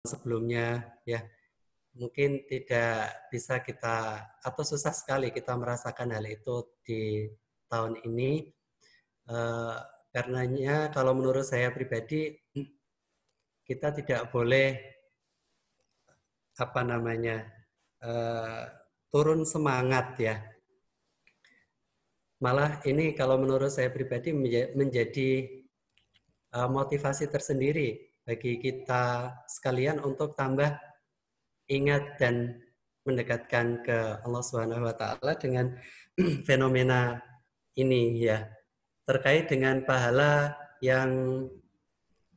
sebelumnya ya mungkin tidak bisa kita atau susah sekali kita merasakan hal itu di tahun ini. Karenanya kalau menurut saya pribadi kita tidak boleh apa namanya turun semangat ya. Malah ini kalau menurut saya pribadi menjadi motivasi tersendiri bagi kita sekalian untuk tambah ingat dan mendekatkan ke Allah Subhanahu wa taala dengan fenomena ini ya. Terkait dengan pahala yang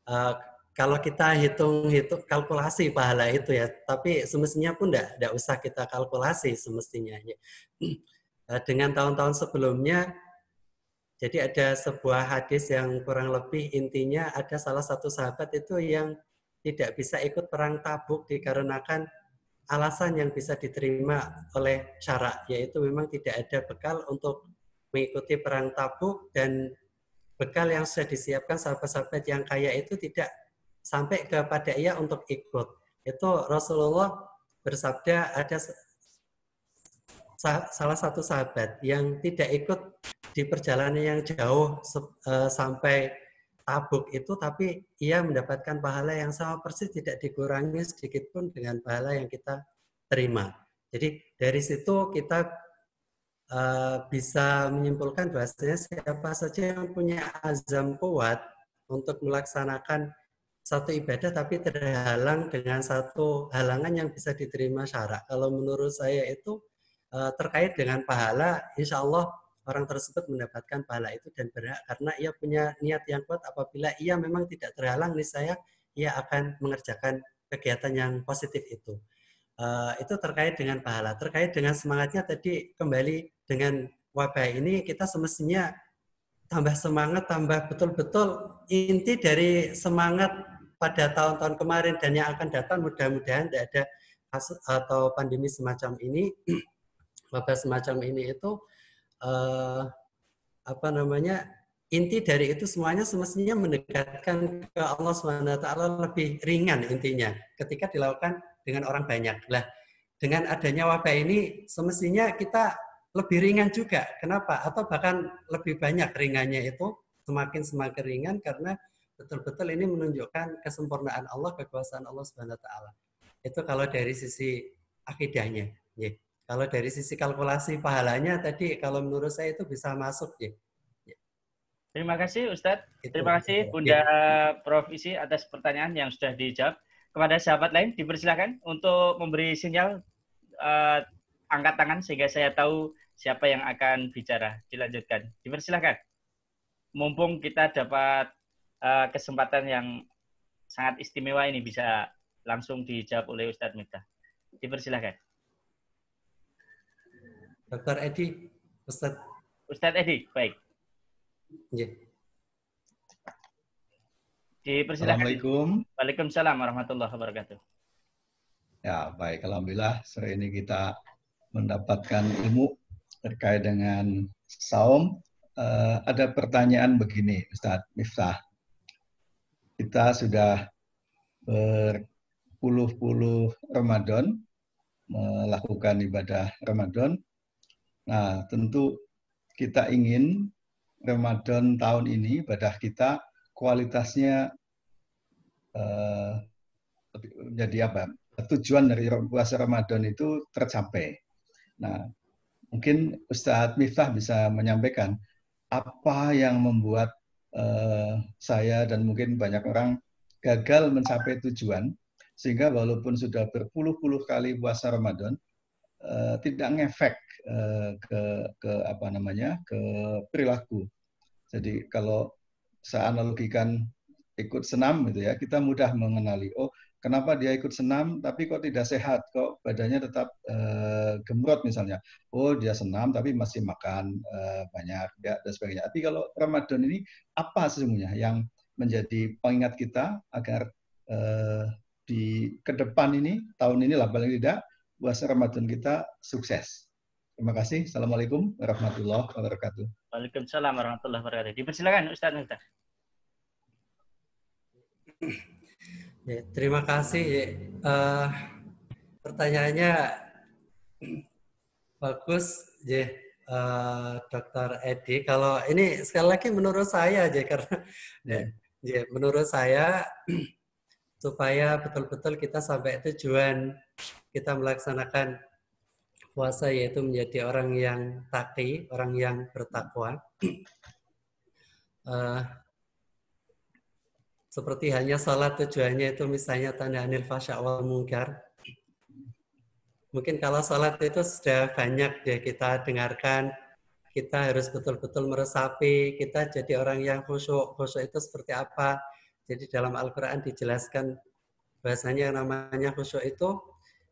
uh, kalau kita hitung kalkulasi pahala itu ya, tapi semestinya pun enggak usah kita kalkulasi semestinya ya. Dengan tahun-tahun sebelumnya, jadi ada sebuah hadis yang kurang lebih intinya ada salah satu sahabat itu yang tidak bisa ikut perang Tabuk dikarenakan alasan yang bisa diterima oleh syarak, yaitu memang tidak ada bekal untuk mengikuti perang Tabuk dan bekal yang sudah disiapkan sahabat-sahabat yang kaya itu tidak sampai kepada ia untuk ikut. Itu Rasulullah bersabda ada salah satu sahabat yang tidak ikut di perjalanan yang jauh sampai Tabuk itu, tapi ia mendapatkan pahala yang sama persis, tidak dikurangi sedikit pun dengan pahala yang kita terima. Jadi dari situ kita bisa menyimpulkan bahwasanya siapa saja yang punya azam kuat untuk melaksanakan satu ibadah tapi terhalang dengan satu halangan yang bisa diterima syarak. Kalau menurut saya itu terkait dengan pahala, insya Allah orang tersebut mendapatkan pahala itu dan berhak karena ia punya niat yang kuat. Apabila ia memang tidak terhalang, niscaya ia akan mengerjakan kegiatan yang positif itu. Itu terkait dengan pahala. Terkait dengan semangatnya tadi, kembali dengan wabah ini kita semestinya tambah semangat, tambah betul-betul inti dari semangat pada tahun-tahun kemarin dan yang akan datang, mudah-mudahan tidak ada kasus atau pandemi semacam ini, wabah semacam ini itu apa namanya, inti dari itu semuanya semestinya mendekatkan ke Allah SWT lebih ringan intinya ketika dilakukan dengan orang banyak. Lah, dengan adanya wabah ini semestinya kita lebih ringan juga. Kenapa? Atau bahkan lebih banyak ringannya itu, semakin ringan karena betul-betul ini menunjukkan kesempurnaan Allah, kekuasaan Allah Subhanahu wa taala. Itu kalau dari sisi akidahnya, ya. Kalau dari sisi kalkulasi pahalanya tadi kalau menurut saya itu bisa masuk, ya. Terima kasih Ustadz. Itu. Terima kasih Bunda Prof. Isi atas pertanyaan yang sudah dijawab. Kepada sahabat lain dipersilakan untuk memberi sinyal angkat tangan sehingga saya tahu siapa yang akan bicara. Dilanjutkan. Dipersilakan. Mumpung kita dapat kesempatan yang sangat istimewa ini bisa langsung dijawab oleh Ustadz Miftah. Dipersilakan. Dr. Edi, Ustadz Edi, baik. Ya. Dipersilakan. Assalamualaikum. Waalaikumsalam warahmatullahi wabarakatuh. Ya, baik. Alhamdulillah sore ini kita mendapatkan ilmu terkait dengan saum. Ada pertanyaan begini, Ustadz Miftah. Kita sudah berpuluh-puluh Ramadan melakukan ibadah Ramadan. Nah, tentu kita ingin Ramadan tahun ini ibadah kita kualitasnya menjadi apa? Tujuan dari puasa Ramadan itu tercapai. Nah, mungkin Ustadz Miftah bisa menyampaikan apa yang membuat saya dan mungkin banyak orang gagal mencapai tujuan, sehingga walaupun sudah berpuluh-puluh kali puasa Ramadan, tidak ngefek ke apa namanya, ke perilaku. Jadi kalau saya analogikan ikut senam gitu ya, kita mudah mengenali, oh kenapa dia ikut senam tapi kok tidak sehat, kok badannya tetap gemrot misalnya. Oh dia senam tapi masih makan banyak ya, dan sebagainya. Tapi kalau Ramadan ini apa sesungguhnya yang menjadi pengingat kita agar di ke depan ini, tahun ini lah paling tidak, puasa Ramadan kita sukses. Terima kasih. Assalamualaikum warahmatullahi wabarakatuh. Waalaikumsalam warahmatullahi wabarakatuh. Dipersilakan Ustaz Miftah. Ya, terima kasih. Eh, Pertanyaannya bagus, ya, Dr. Edi. Kalau ini sekali lagi menurut saya, ya, karena Ya. ya, menurut saya supaya betul-betul kita sampai tujuan kita melaksanakan puasa yaitu menjadi orang yang taqi, orang yang bertakwa. Eh, Seperti halnya salat tujuannya itu misalnya tanda anil fasya wal munkar. Mungkin kalau salat itu sudah banyak ya kita dengarkan, kita harus betul-betul meresapi, kita jadi orang yang khusyuk. Khusyuk itu seperti apa? Jadi dalam Al-Quran dijelaskan bahasanya yang namanya khusyuk itu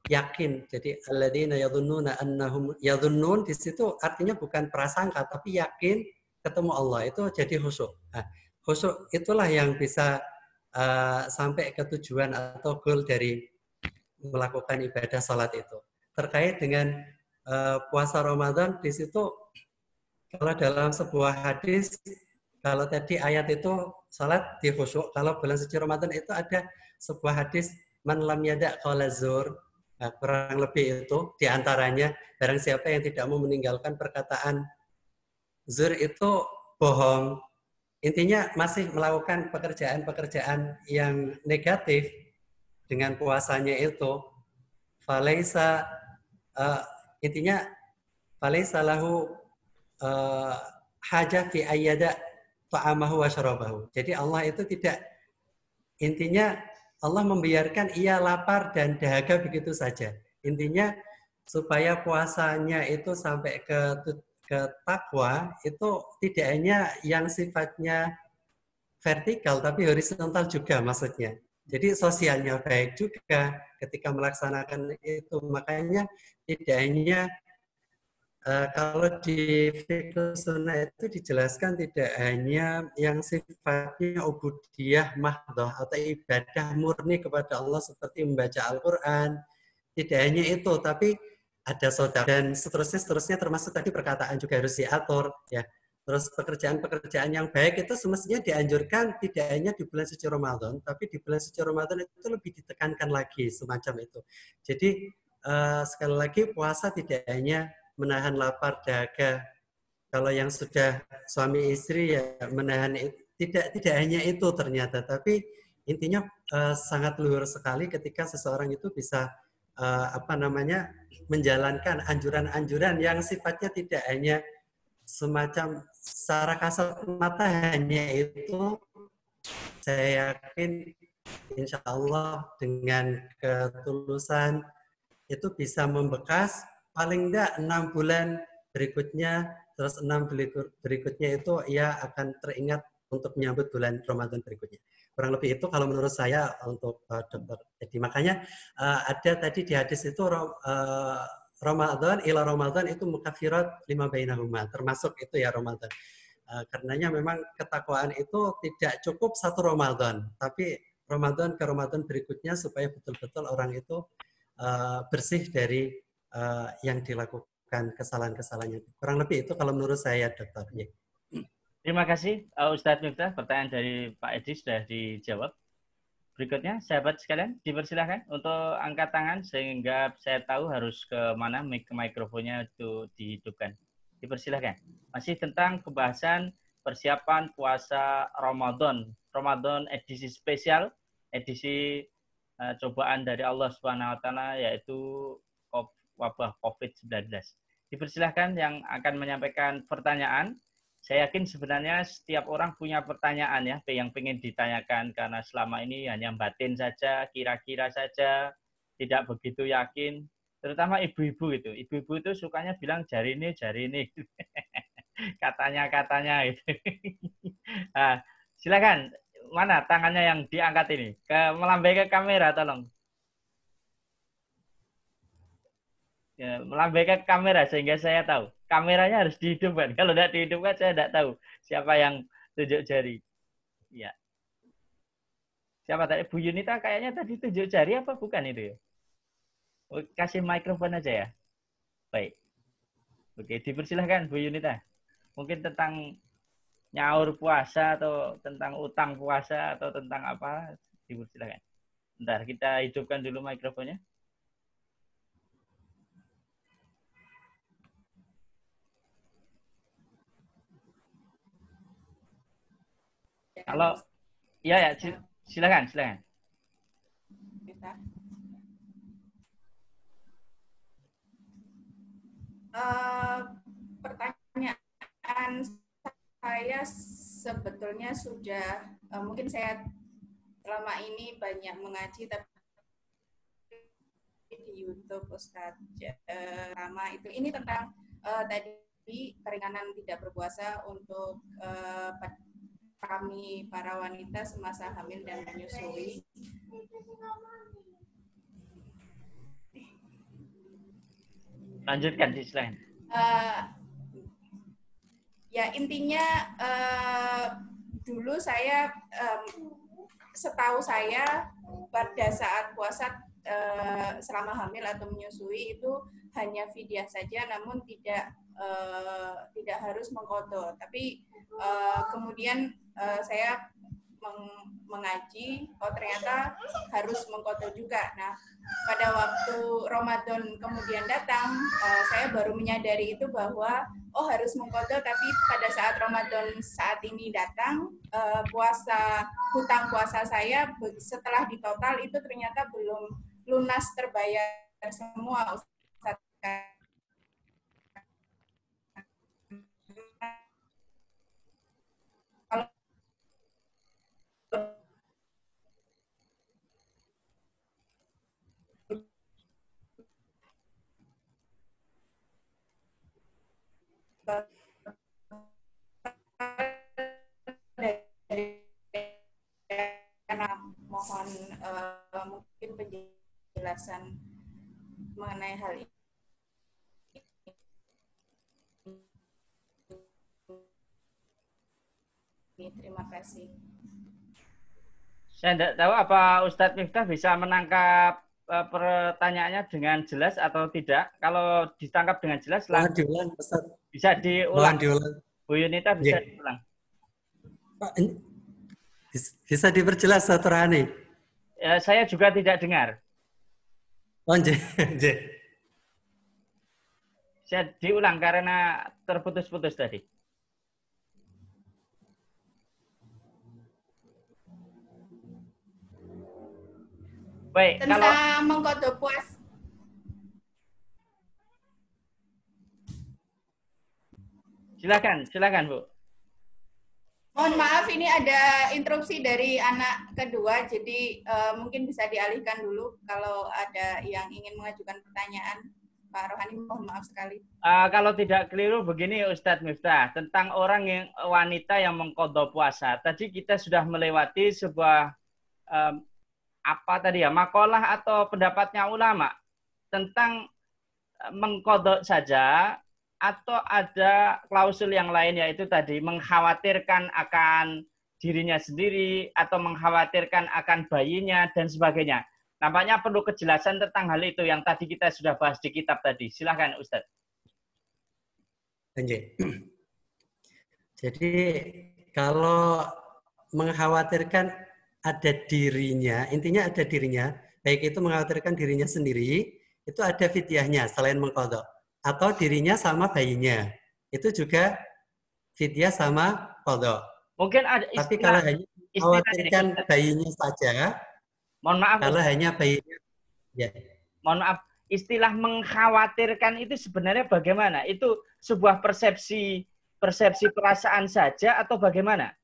yakin. Jadi alladzina yadhunnuna annahum yadhunnun di situ artinya bukan prasangka tapi yakin ketemu Allah itu jadi khusyuk. Nah, khusyuk itulah yang bisa sampai ke tujuan atau goal dari melakukan ibadah salat itu. Terkait dengan puasa Ramadan di situ kalau dalam sebuah hadis, kalau tadi ayat itu salat di khusyuk, kalau bulan suci Ramadan itu ada sebuah hadis man lam yada qala zur. Nah, kurang lebih itu diantaranya barang siapa yang tidak mau meninggalkan perkataan zur itu bohong. Intinya masih melakukan pekerjaan-pekerjaan yang negatif dengan puasanya itu. Falaisa uh, intinya falaisa lahu hajah fi ayyada ta'amahu wa syarabahu. Jadi Allah itu tidak, intinya Allah membiarkan ia lapar dan dahaga begitu saja. Intinya supaya puasanya itu sampai ke takwa itu tidak hanya yang sifatnya vertikal tapi horizontal juga maksudnya. Jadi sosialnya baik juga ketika melaksanakan itu. Makanya tidak hanya kalau di fikih sunnah itu dijelaskan tidak hanya yang sifatnya ubudiyah mahdoh atau ibadah murni kepada Allah seperti membaca Al-Quran, tidak hanya itu, tapi ada sedekah dan seterusnya termasuk tadi perkataan juga harus diatur, ya. Terus pekerjaan-pekerjaan yang baik itu semestinya dianjurkan tidak hanya di bulan suci Ramadan, tapi di bulan suci Ramadan itu lebih ditekankan lagi semacam itu. Jadi sekali lagi puasa tidak hanya menahan lapar dahaga. Kalau yang sudah suami istri ya menahan tidak hanya itu ternyata, tapi intinya sangat luhur sekali ketika seseorang itu bisa menjalankan anjuran-anjuran yang sifatnya tidak hanya semacam secara kasat mata hanya itu. Saya yakin insya Allah dengan ketulusan itu bisa membekas paling enggak 6 bulan berikutnya, terus 6 berikutnya itu ia akan teringat untuk menyambut bulan Ramadan berikutnya. Kurang lebih itu kalau menurut saya untuk Dr. Edi. Makanya ada tadi di hadis itu Ramadan ila Ramadan itu mukafirat lima bainahuma, termasuk itu ya Ramadan. Karenanya memang ketakwaan itu tidak cukup satu Ramadan, tapi Ramadan ke Ramadan berikutnya supaya betul-betul orang itu bersih dari yang dilakukan kesalahan-kesalahannya. Kurang lebih itu kalau menurut saya, Dokter. Ya. Terima kasih, Ustadz Miftah. Pertanyaan dari Pak Edi sudah dijawab. Berikutnya, sahabat sekalian, dipersilahkan untuk angkat tangan sehingga saya tahu harus ke mana mikrofonnya itu dihidupkan. Dipersilahkan. Masih tentang pembahasan persiapan puasa Ramadan. Ramadan edisi spesial, edisi cobaan dari Allah Subhanahu wa taala yaitu wabah Covid-19. Dipersilahkan yang akan menyampaikan pertanyaan. Saya yakin sebenarnya setiap orang punya pertanyaan ya, yang ingin ditanyakan karena selama ini hanya batin saja, kira-kira saja, tidak begitu yakin. Terutama ibu-ibu itu. Ibu-ibu itu sukanya bilang jari ini. Katanya gitu. Nah, silakan. Mana tangannya yang diangkat ini? Melambai ke kamera, tolong. Ya, melambai ke kamera sehingga saya tahu. Kameranya harus dihidupkan. Kalau tidak dihidupkan, saya tidak tahu siapa yang tunjuk jari. Ya. Siapa tadi? Bu Yunita kayaknya tadi tunjuk jari apa bukan itu ya? Kasih mikrofon aja ya. Baik. Oke, dipersilahkan Bu Yunita. Mungkin tentang nyaur puasa atau tentang utang puasa atau tentang apa, dipersilahkan. Bentar, kita hidupkan dulu mikrofonnya. Kalau ya silakan. Pertanyaan saya sebetulnya sudah mungkin saya selama ini banyak mengaji tapi di YouTube Ustadz Rama ini tentang tadi keringanan tidak berpuasa untuk kami para wanita semasa hamil dan menyusui. Lanjutkan silakan. Ya intinya dulu saya setahu saya pada saat puasa selama hamil atau menyusui itu hanya fidyah saja, namun tidak harus mengqadha. Tapi kemudian saya mengaji, oh ternyata harus mengqadha juga. Nah, pada waktu Ramadan kemudian datang, saya baru menyadari itu bahwa oh harus mengqadha, tapi pada saat Ramadan saat ini datang, hutang puasa saya setelah ditotal itu ternyata belum lunas terbayar semua, Ustaz. Mohon mungkin penjelasan mengenai hal ini. Terima kasih. Saya tidak tahu apa Ustadz Miftah bisa menangkap pertanyaannya dengan jelas atau tidak. Kalau ditangkap dengan jelas, diulang, bisa diulang. Bu Yunita bisa Yeah. diulang. Pak, bisa diperjelas, Dr. Hani? Ya, saya juga tidak dengar. Oh, Saya diulang karena terputus-putus tadi. Baik, tentang mengqadha puasa. Silakan Bu. Mohon maaf, ini ada interupsi dari anak kedua, jadi mungkin bisa dialihkan dulu kalau ada yang ingin mengajukan pertanyaan. Pak Rohani, mohon maaf sekali. Kalau tidak keliru begini Ustadz Miftah, tentang orang yang wanita yang mengqadha puasa. Tadi kita sudah melewati sebuah makalah atau pendapatnya ulama tentang mengqadha saja, atau ada klausul yang lain, yaitu tadi mengkhawatirkan akan dirinya sendiri atau mengkhawatirkan akan bayinya dan sebagainya. Nampaknya perlu kejelasan tentang hal itu yang tadi kita sudah bahas di kitab tadi. Silahkan Ustadz. Jadi kalau mengkhawatirkan ada dirinya, intinya ada dirinya, baik itu mengkhawatirkan dirinya sendiri, itu ada fidyahnya selain mengqadha, atau dirinya sama bayinya, itu juga fidyah sama qadha. Mungkin ada istilah, tapi kalau hanya mengkhawatirkan bayinya saja, mohon maaf, kalau hanya bayinya, ya. Mohon maaf, istilah mengkhawatirkan itu sebenarnya bagaimana? Itu sebuah persepsi perasaan saja atau bagaimana?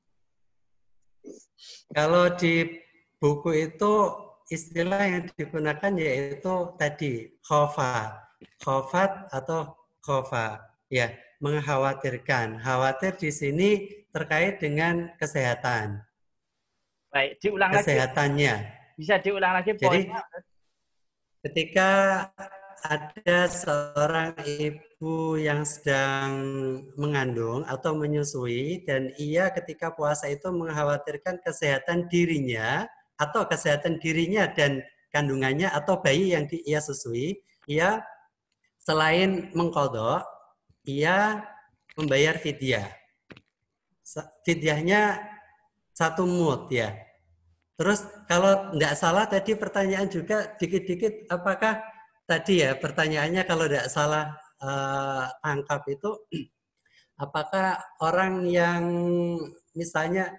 Kalau di buku itu istilah yang digunakan yaitu tadi khofat atau khofa, ya, mengkhawatirkan. Khawatir di sini terkait dengan kesehatan. Baik, diulang kesehatannya. Lagi. Bisa diulang lagi poinnya. Jadi ketika ada seorang ibu yang sedang mengandung atau menyusui dan ia ketika puasa itu mengkhawatirkan kesehatan dirinya atau kesehatan dirinya dan kandungannya atau bayi yang ia susui, ia selain mengqadha, ia membayar fidyah. Fidyahnya 1 mud ya. Terus kalau tidak salah tadi pertanyaan juga dikit-dikit, apakah tadi ya pertanyaannya kalau tidak salah tangkap itu, apakah orang yang misalnya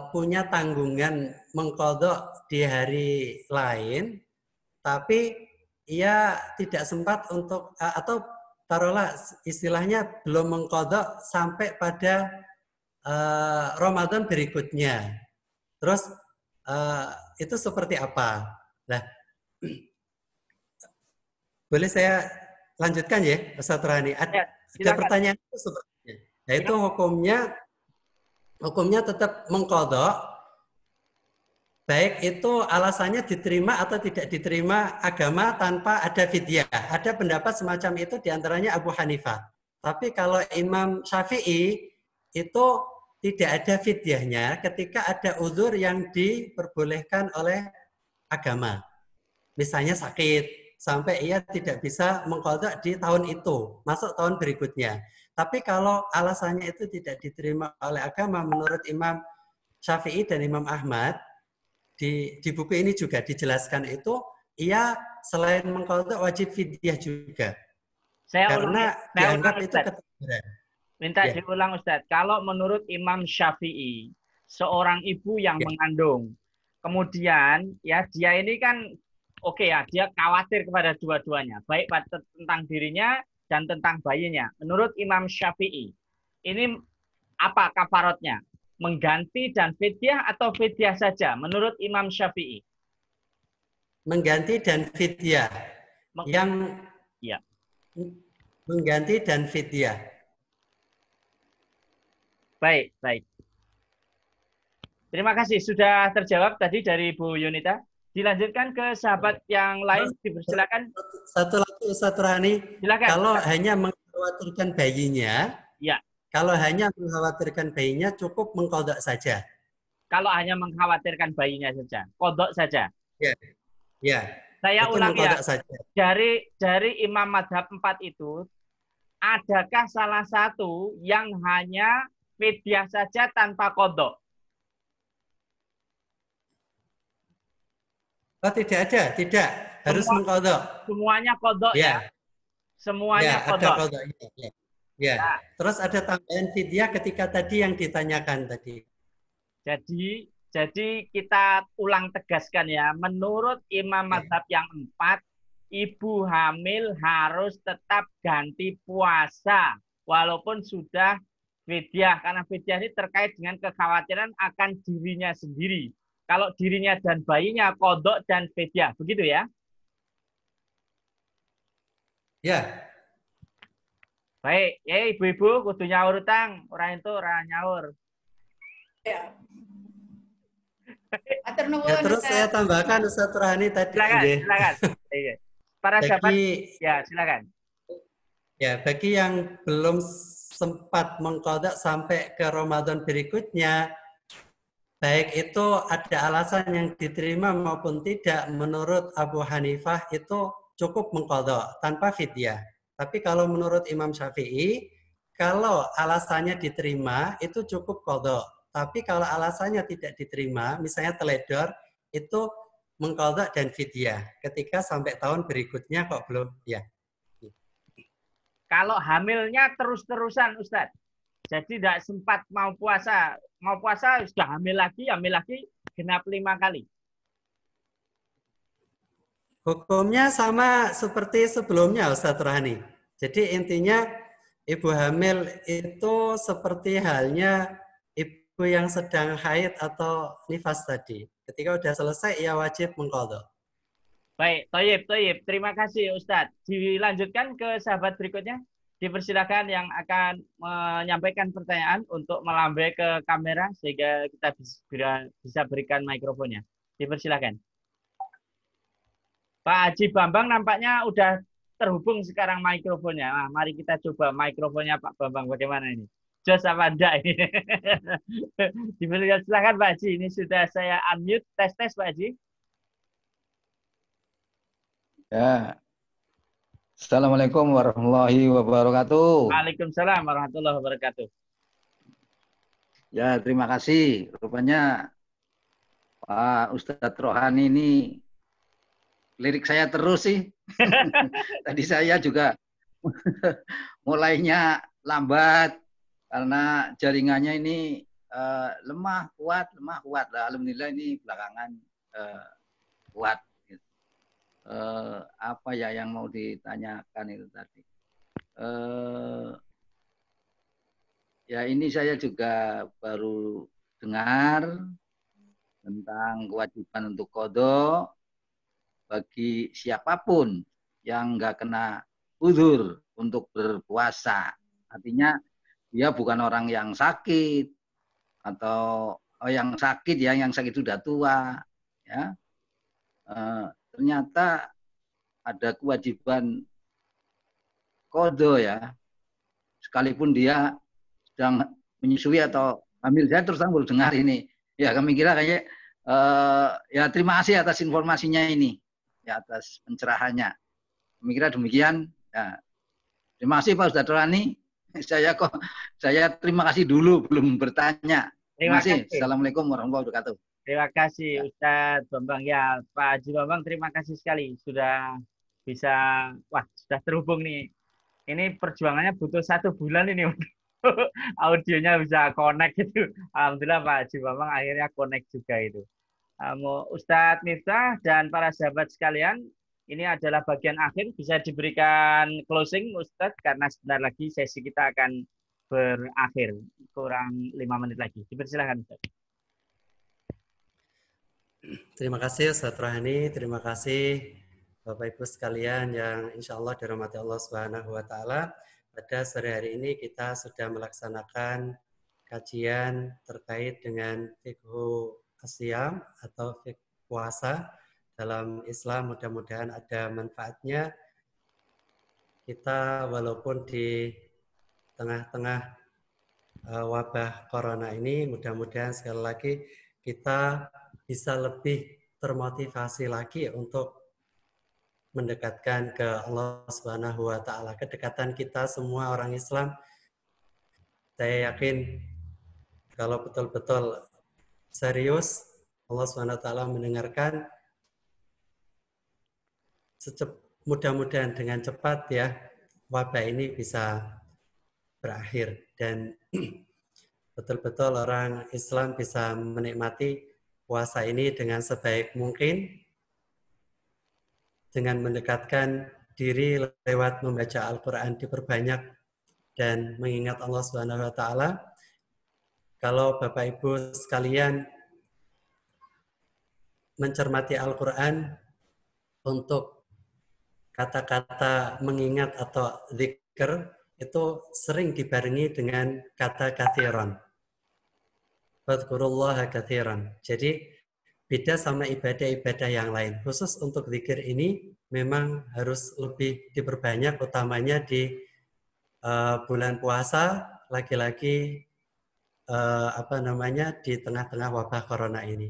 punya tanggungan mengqadha di hari lain, tapi ia tidak sempat untuk atau taruhlah istilahnya belum mengqadha sampai pada Ramadan berikutnya. Terus itu seperti apa? Nah, boleh saya lanjutkan ya, Ustaz Rani? Ada pertanyaan itu sepertinya. Yaitu hukumnya tetap mengqadha, baik itu alasannya diterima atau tidak diterima agama tanpa ada fidyah. Ada pendapat semacam itu diantaranya Abu Hanifah. Tapi kalau Imam Syafi'i itu tidak ada fidyahnya ketika ada uzur yang diperbolehkan oleh agama. Misalnya sakit, sampai ia tidak bisa mengqadha di tahun itu, masuk tahun berikutnya. Tapi kalau alasannya itu tidak diterima oleh agama, menurut Imam Syafi'i dan Imam Ahmad, di buku ini juga dijelaskan itu, ia selain mengqadha wajib fidyah juga. Karena dianggap itu ketegaran. Minta diulang Ustadz, kalau menurut Imam Syafi'i, seorang ibu yang mengandung, kemudian ya dia ini kan dia khawatir kepada dua-duanya, baik tentang dirinya dan tentang bayinya. Menurut Imam Syafi'i, ini apa kafaratnya? Mengganti dan fidyah atau fidyah saja? Menurut Imam Syafi'i. Mengganti dan fidyah. Mengganti dan fidyah. Baik. Terima kasih sudah terjawab tadi dari Bu Yunita. Dilanjutkan ke sahabat yang lain, dipersilakan. Satu lagi Ustaz Rani. Silakan. Kalau hanya mengkhawatirkan bayinya, kalau hanya mengkhawatirkan bayinya cukup mengqadha saja. Kalau hanya mengkhawatirkan bayinya saja, qadha saja. Ya. Saya ulangi ya. Dari Imam Madhab 4 itu, adakah salah satu yang hanya fidyah saja tanpa qadha? Oh, tidak ada, tidak. Harus mengqadha. Semuanya qadha ya. Semuanya qadha. Ya. Terus ada tambahan fidyah ketika tadi yang ditanyakan tadi. Jadi kita ulang tegaskan ya. Menurut Imam Mazhab yang 4, ibu hamil harus tetap ganti puasa walaupun sudah fidyah, karena fidyah ini terkait dengan kekhawatiran akan dirinya sendiri. Kalau dirinya dan bayinya qadha dan fidyah, begitu ya? Ya. Baik, ya ibu-ibu kudu nyaur utang, orang itu orang nyaur. Ya. Ya, terus saya tambahkan Ustaz Rohani tadi. Silakan. Para sahabat, ya silakan. Ya, bagi yang belum sempat mengqadha sampai ke Ramadan berikutnya, baik itu ada alasan yang diterima maupun tidak, menurut Abu Hanifah itu cukup mengqadha tanpa fidyah. Tapi kalau menurut Imam Syafi'i, kalau alasannya diterima itu cukup qadha. Tapi kalau alasannya tidak diterima, misalnya teledor, itu mengqadha dan fidyah. Ketika sampai tahun berikutnya kok belum, ya. Kalau hamilnya terus-terusan, Ustadz, jadi tidak sempat mau puasa sudah hamil lagi, genap 5 kali. Hukumnya sama seperti sebelumnya, Ustadz Rohani. Jadi intinya ibu hamil itu seperti halnya ibu yang sedang haid atau nifas tadi. Ketika sudah selesai, ia wajib mengqadha. Baik, Thayyib. Terima kasih Ustadz. Dilanjutkan ke sahabat berikutnya. Dipersilakan yang akan menyampaikan pertanyaan untuk melambai ke kamera sehingga kita bisa berikan mikrofonnya. Dipersilakan. Pak Haji Bambang nampaknya udah terhubung sekarang mikrofonnya. Nah, mari kita coba mikrofonnya Pak Bambang bagaimana ini. Jos apa enggak ini? Silakan Pak Haji, ini sudah saya unmute. Tes Pak Haji. Ya. Assalamualaikum warahmatullahi wabarakatuh. Waalaikumsalam warahmatullahi wabarakatuh. Ya, terima kasih. Rupanya Pak Ustadz Rohani ini lirik saya terus sih. Tadi saya juga mulainya lambat karena jaringannya ini lemah kuat. Nah, alhamdulillah ini belakangan kuat. Apa ya yang mau ditanyakan itu tadi? Ya ini saya juga baru dengar tentang kewajiban untuk qadha bagi siapapun yang nggak kena uzur untuk berpuasa. Artinya dia bukan orang yang sakit atau yang sakit ya, yang sakit sudah tua ya. Ternyata ada kewajiban qadha ya. Sekalipun dia sedang menyusui atau hamil. Saya terus baru dengar ini. Ya kami kira kayak ya terima kasih atas informasinya ini. Ya atas pencerahannya. Kami kira demikian. Ya. Terima kasih Pak Ustadz Rohani. Saya terima kasih dulu belum bertanya. Terima kasih. Assalamualaikum warahmatullahi wabarakatuh. Terima kasih Ustadz Bambang. Ya Pak Haji Bambang, terima kasih sekali sudah bisa, sudah terhubung nih. Ini perjuangannya butuh 1 bulan ini audionya bisa connect gitu. Alhamdulillah Pak Haji Bambang akhirnya connect juga itu. Ustadz Miftah dan para sahabat sekalian, ini adalah bagian akhir, bisa diberikan closing Ustadz karena sebentar lagi sesi kita akan berakhir, kurang 5 menit lagi. Dipersilakan Ustadz. Terima kasih Ustadz Rohani, terima kasih Bapak Ibu sekalian yang insya Allah dirahmati Allah Subhanahu wa Ta'ala. Pada sore hari ini kita sudah melaksanakan kajian terkait dengan fikhu asyam atau fikhu puasa dalam Islam. Mudah-mudahan ada manfaatnya. Kita walaupun di tengah-tengah wabah corona ini, mudah-mudahan sekali lagi kita bisa lebih termotivasi lagi untuk mendekatkan ke Allah Subhanahu wa Ta'ala. Kedekatan kita semua orang Islam, saya yakin kalau betul-betul serius, Allah Subhanahu wa Ta'ala mendengarkan, mudah-mudahan dengan cepat ya wabah ini bisa berakhir dan betul-betul orang Islam bisa menikmati puasa ini dengan sebaik mungkin dengan mendekatkan diri lewat membaca Al-Quran diperbanyak dan mengingat Allah Subhanahu wa Ta'ala. Kalau Bapak Ibu sekalian mencermati Al-Quran untuk kata-kata mengingat atau zikr itu sering dibarengi dengan kata kathiran. Fadhkurullaha kathiran. Jadi beda sama ibadah-ibadah yang lain. Khusus untuk zikir ini memang harus lebih diperbanyak, utamanya di bulan puasa, lagi-lagi di tengah-tengah wabah corona ini,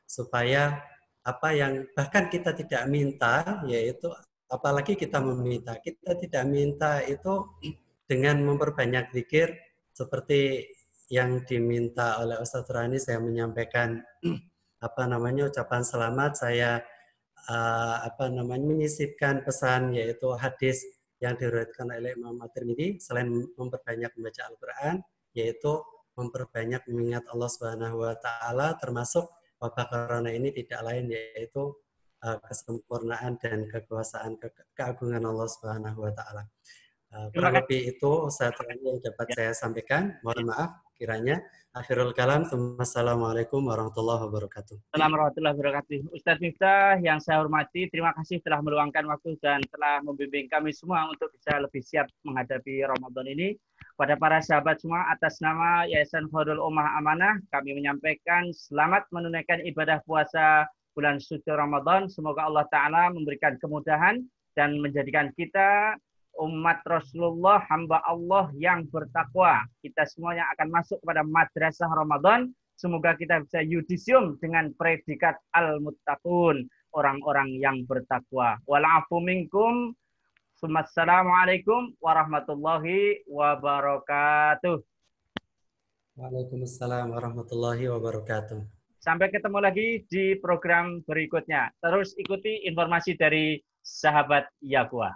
supaya apa yang bahkan kita tidak minta, yaitu apalagi kita meminta, kita tidak minta itu dengan memperbanyak zikir seperti yang diminta oleh Ustadz Rohani. Saya menyampaikan ucapan selamat, saya menyisipkan pesan yaitu hadis yang diriwayatkan oleh Imam At-Tirmidzi, selain memperbanyak membaca Al-Quran, yaitu memperbanyak mengingat Allah Subhanahu wa Ta'ala, termasuk wabah corona ini tidak lain yaitu kesempurnaan dan kekuasaan keagungan Allah Subhanahu wa Ta'ala. Kurang lebih itu Ustaz yang dapat saya sampaikan. Mohon maaf kiranya. Akhirul kalam. Assalamualaikum warahmatullahi wabarakatuh. Assalamualaikum warahmatullahi wabarakatuh. Ustaz Miftah yang saya hormati, terima kasih telah meluangkan waktu dan telah membimbing kami semua untuk bisa lebih siap menghadapi Ramadan ini. Pada para sahabat semua, atas nama Yayasan Khairul Ummah Amanah, kami menyampaikan selamat menunaikan ibadah puasa bulan suci Ramadan. Semoga Allah Ta'ala memberikan kemudahan dan menjadikan kita umat Rasulullah, hamba Allah yang bertakwa. Kita semuanya akan masuk kepada madrasah Ramadan. Semoga kita bisa yudisium dengan predikat al-muttaqun, orang-orang yang bertakwa. Walafu minkum. Assalamualaikum warahmatullahi wabarakatuh. Waalaikumsalam warahmatullahi wabarakatuh. Sampai ketemu lagi di program berikutnya. Terus ikuti informasi dari sahabat Yakwa.